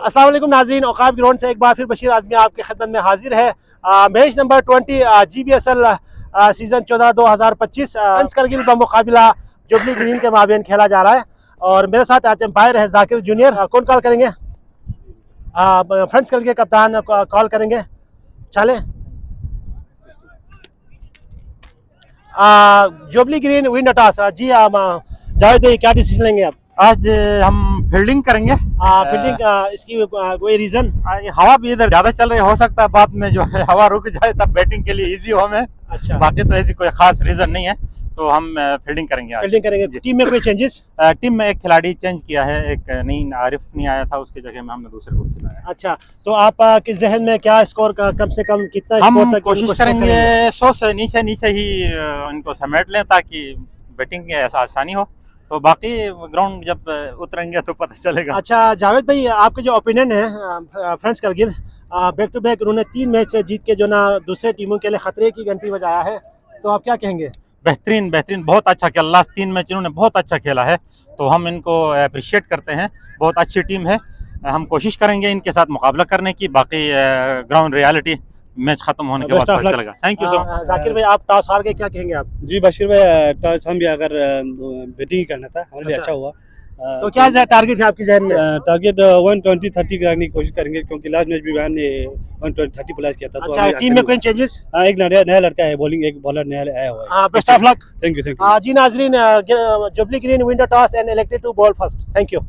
अस्सलाम वालेकुम नाज़रीन, औकाफ ग्राउंड से एक बार फिर बशीर आज़मी आपके खिदमत में हाजिर है। Match number 20 GBSL season 14-2025 friends Kargil बमुकाबिला जुबली ग्रीन के माबेन खेला जा रहा है और मेरे साथ आज एम्पायर है जाकिर जूनियर। कौन कॉल करेंगे? फ्रेंड्स करगिल के कप्तान कॉल करेंगे। चले जुबली ग्रीन विन टॉस। जी जावेद भाई, क्या डिसीजन लेंगे आप? आज हम फील्डिंग करेंगे। फील्डिंग इसकी कोई रीजन? हवा भी इधर ज्यादा चल रही है, हो सकता है बाद में जो है हवा रुक जाए तब बैटिंग के लिए इजी हो हमें। अच्छा, बाकी तो ऐसी कोई खास रीजन नहीं है, तो हम फील्डिंग करेंगे आज। फील्डिंग करेंगे। टीम में कोई चेंजेस? टीम में एक खिलाड़ी चेंज किया है, एक नहीं आरिफ नहीं आया था, उसकी जगह में हमने दूसरे को खिलाया। अच्छा, तो आप किस जहन में क्या स्कोर का कम से कम कितना हम स्कोर तक कोशिश करेंगे 100 से नीचे ही इनको समेट लें ताकि बैटिंग की आसानी हो। तो बाकी ग्राउंड जब उतरेंगे तो पता चलेगा। अच्छा जावेद भाई, आपके जो ओपिनियन है friends Kargil back to back उन्होंने 3 मैच से जीत के जो ना दूसरे टीमों के लिए खतरे की घंटी बजाया है, तो आप क्या कहेंगे? बेहतरीन बहुत अच्छा खेला। लास्ट 3 मैच इन्होंने बहुत अच्छा खेला है, तो हम इनको अप्रिशिएट करते हैं। बहुत अच्छी टीम है, हम कोशिश करेंगे इनके साथ मुकाबला करने की। बाकी ग्राउंड रियलिटी मैच खत्म होने के बाद पता चलेगा। Thank you so much. Zakir भाई, आप टॉस हार गए, क्या कहेंगे आप? जी बशीर भाई, टॉस हम भी अगर बैटिंग ही करना था, हमारे लिए अच्छा। अच्छा हुआ। तो क्या टारगेट है आपकी जहन में? टारगेट 120-30 कराने की कोशिश करेंगे, क्योंकि लास्ट मैच भी मैंने ने 120-30 प्लस किया था। तो अच्छा, टीम में कोई चेंजेस? एक नया लड़का है, बॉलिंग एक बॉलर नया आया हुआ है। Best of luck. Thank you. जी नाजरीन, Jubilee Green win the toss and elected to bowl first. Thank you.